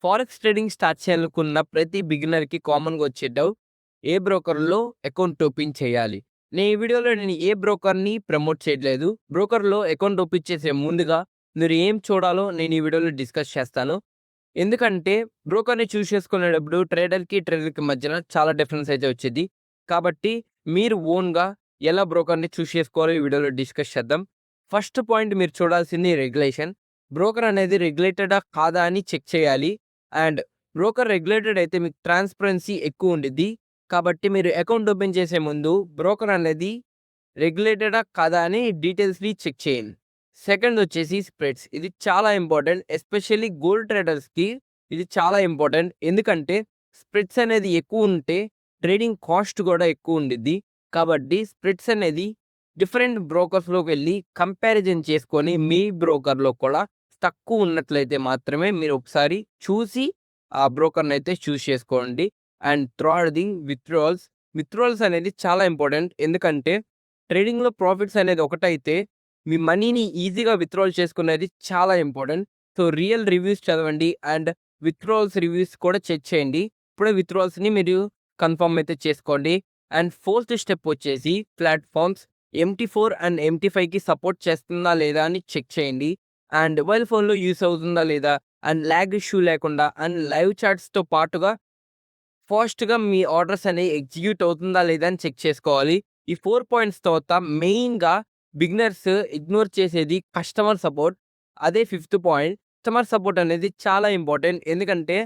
Forex trading start చేయాలనుకున్న ప్రతి బిగినర్‌కి కామన్‌గా వచ్చే డౌట్ ఏ బ్రోకర్‌లో అకౌంట్ ఓపెన్ చేయాలి? ఈ వీడియోలో నేను ఏ బ్రోకర్‌ని ప్రమోట్ చేయట్లేదు. బ్రోకర్‌లో అకౌంట్ ఓపెన్ చేసే ముందుగా మీరు ఏం చూడాలో నేను ఈ వీడియోలో డిస్కస్ చేస్తాను. ఎందుకంటే బ్రోకర్‌ని చూస్ చేసుకునేటప్పుడు ట్రేడర్‌కి మధ్యన చాలా డిఫరెన్స్ అయితే వచ్చిద్ది. కాబట్టి మీరు ఓన్‌గా ఎలా బ్రోకర్‌ని చూస్ చేసుకోవాలో ఈ వీడియోలో డిస్కస్ చేద్దాం. ఫస్ట్ పాయింట్ మీరు చూడాల్సింది రెగ్యులేషన్. బ్రోకర్ అనేది రెగ్యులేటెడా కాదా అని చెక్ చేయాలి. అండ్ బ్రోకర్ రెగ్యులేటెడ్ అయితే మీకు ట్రాన్స్‌పరెన్సీ ఎక్కువ ఉండిద్ది. కాబట్టి మీరు అకౌంట్ ఓపెన్ చేసే ముందు బ్రోకర్ అనేది రెగ్యులేటెడా కాదా అని డీటెయిల్స్‌ని చెక్ చేయండి. సెకండ్ వచ్చేసి స్ప్రెడ్స్. ఇది చాలా ఇంపార్టెంట్. ఎస్పెషల్లీ గోల్డ్ ట్రేడర్స్‌కి ఇది చాలా ఇంపార్టెంట్. ఎందుకంటే స్ప్రెడ్స్ అనేది ఎక్కువ ఉంటే ట్రేడింగ్ కాస్ట్ కూడా ఎక్కువ ఉండిద్ది. కాబట్టి స్ప్రెడ్స్ అనేది డిఫరెంట్ బ్రోకర్స్‌లోకి వెళ్లి కంపారిజన్ చేసుకొని మీ బ్రోకర్‌లో కూడా తక్కువ ఉన్నట్లయితే మాత్రమే మీరు ఒకసారి చూసి ఆ బ్రోకర్‌ని అయితే చూస్ చేసుకోండి. And థర్డ్‌ది withdrawals. విత్‌డ్రాయల్స్ అనేది చాలా ఇంపార్టెంట్. ఎందుకంటే ట్రేడింగ్‌లో ప్రాఫిట్స్ అనేది ఒకటైతే మీ మనీని ఈజీగా విత్‌డ్రాల్ చేసుకునేది చాలా ఇంపార్టెంట్. సో, రియల్ రివ్యూస్ చదవండి అండ్ విత్‌డ్రాయల్స్ రివ్యూస్ కూడా చెక్ చేయండి. ఇప్పుడే విత్‌డ్రాయల్స్‌ని మీరు కన్ఫర్మ్ అయితే చేసుకోండి. అండ్ ఫోర్త్ స్టెప్ వచ్చేసి ప్లాట్‌ఫార్మ్స్ MT4 అండ్ MT5కి సపోర్ట్ చేస్తుందా లేదా అని చెక్ చేయండి. అండ్ మొబైల్ ఫోన్‌లో యూజ్ అవుతుందా లేదా? అండ్ లాగ్ ఇష్యూ లేకుండా అండ్ లైవ్ చాట్స్‌తో పాటుగా ఫాస్ట్‌గా మీ ఆర్డర్స్ అనేవి ఎగ్జిక్యూట్ అవుతుందా లేదా అని చెక్ చేసుకోవాలి. ఈ 4 పాయింట్స్ తర్వాత మెయిన్‌గా బిగినర్స్ ఇగ్నోర్ చేసేది కస్టమర్ సపోర్ట్. అదే ఫిఫ్త్ పాయింట్. కస్టమర్ సపోర్ట్ అనేది చాలా ఇంపార్టెంట్. ఎందుకంటే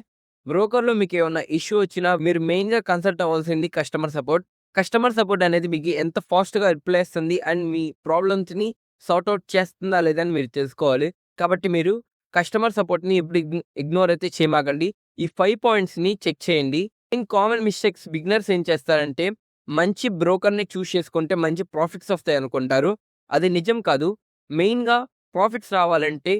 బ్రోకర్‌లో మీకేమన్నా ఇష్యూ వచ్చినా మీరు మెయిన్‌గా కన్సల్ట్ అవ్వాల్సింది కస్టమర్ సపోర్ట్. కస్టమర్ సపోర్ట్ అనేది మీకు ఎంత ఫాస్ట్‌గా రిప్లై ఇస్తుంది అండ్ మీ ప్రాబ్లమ్స్‌ని సార్ట్ ఔట్ చేస్తుందా లేదా అని మీరు తెలుసుకోవాలి. కాబట్టి మీరు కస్టమర్ సపోర్ట్‌ని ఎప్పుడు ఇగ్నోర్ అయితే చేయమాకండి. ఈ 5 పాయింట్స్‌ని చెక్ చేయండి. కామన్ మిస్టేక్స్ బిగినర్స్ ఏం చేస్తారంటే, మంచి బ్రోకర్‌ని చూస్ చేసుకుంటే మంచి ప్రాఫిట్స్ వస్తాయనుకుంటారు. అది నిజం కాదు. మెయిన్‌గా ప్రాఫిట్స్ రావాలంటే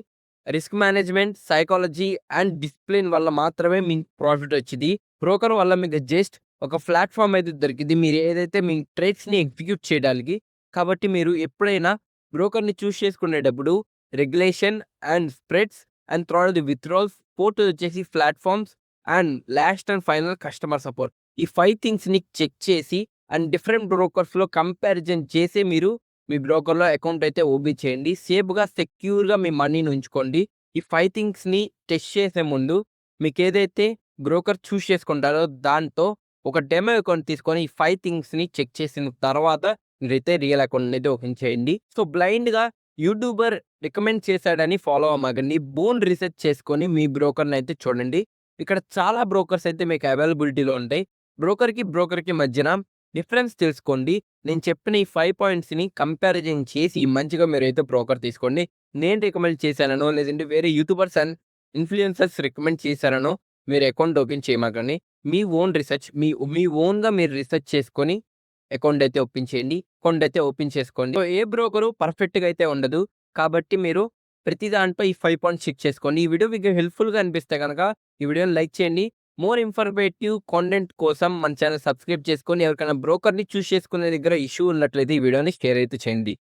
risk management, psychology and discipline వల్ల మాత్రమే మీకు ప్రాఫిట్ వచ్చిద్ది. బ్రోకర్ వల్ల మీకు జస్ట్ ఒక ప్లాట్‌ఫార్మ్ అయితే దొరికిద్ది. మీరు ఏదైతే మీ ట్రేడ్స్‌ని ఎగ్జిక్యూట్ చేయడానికి. కాబట్టి మీరు ఎప్పుడైనా బ్రోకర్‌ని చూస్ చేసుకునేటప్పుడు regulation and spreads and third withdrawals, fourth వచ్చేసి platforms and last and final customer support. ఈ 5 థింగ్స్‌ని చెక్ చేసి అండ్ డిఫరెంట్ బ్రోకర్స్‌లో కంపారిజన్ చేసి మీరు మీ బ్రోకర్‌లో అకౌంట్ అయితే ఓపెన్ చేయండి. సేఫ్‌గా, సెక్యూర్‌గా మీ మనీని ఉంచుకోండి. ఈ 5 థింగ్స్‌ని టెస్ట్ చేసే ముందు మీకేదైతే బ్రోకర్ చూస్ చేసుకుంటారో దాంతో ఒక డెమో అకౌంట్ తీసుకొని ఈ 5 థింగ్స్‌ని చెక్ చేసిన తర్వాత మీరైతే రియల్ అకౌంట్ అనేది ఓపెన్ చేయండి. సో, బ్లైండ్‌గా యూట్యూబర్ రికమెండ్ చేశాడని ఫాలో అవ్వమాకండి. బోన్ రిసర్చ్ చేసుకొని మీ బ్రోకర్‌ని అయితే చూడండి. ఇక్కడ చాలా బ్రోకర్స్ అయితే మీకు అవైలబిలిటీలో ఉంటాయి. బ్రోకర్‌కి మధ్యన డిఫరెన్స్ తెలుసుకోండి. నేను చెప్పిన ఈ 5 పాయింట్స్‌ని కంపారిజన్ చేసి మంచిగా మీరైతే బ్రోకర్ తీసుకోండి. నేను రికమెండ్ చేశాననో, లేదంటే వేరే యూట్యూబర్స్ అండ్ ఇన్‌ఫ్లుయెన్సర్స్ రికమెండ్ చేశారనో మీరు అకౌంట్ ఓపెన్ చేయమాకండి. మీ ఓన్ రిసర్చ్ మీ ఓన్‌గా మీరు రిసర్చ్ చేసుకొని అకౌంట్ అయితే ఓపెన్ చేయండి. అకౌంట్ అయితే ఓపెన్ చేసుకోండి. సో, ఏ బ్రోకరు పర్ఫెక్ట్‌గా అయితే ఉండదు. కాబట్టి మీరు ప్రతి దాంట్లో ఈ 5 పాయింట్స్ చెక్ చేసుకోండి. ఈ వీడియో మీకు హెల్ప్‌ఫుల్‌గా అనిపిస్తే గనక ఈ వీడియోని లైక్ చేయండి. మోర్ ఇన్ఫర్మేటివ్ కంటెంట్ కోసం మన ఛానెల్ సబ్స్క్రైబ్ చేసుకొని ఎవరికైనా బ్రోకర్‌ని చూస్ చేసుకునే దగ్గర ఇష్యూ ఉన్నట్లయితే ఈ వీడియోని షేర్ అయితే చేయండి.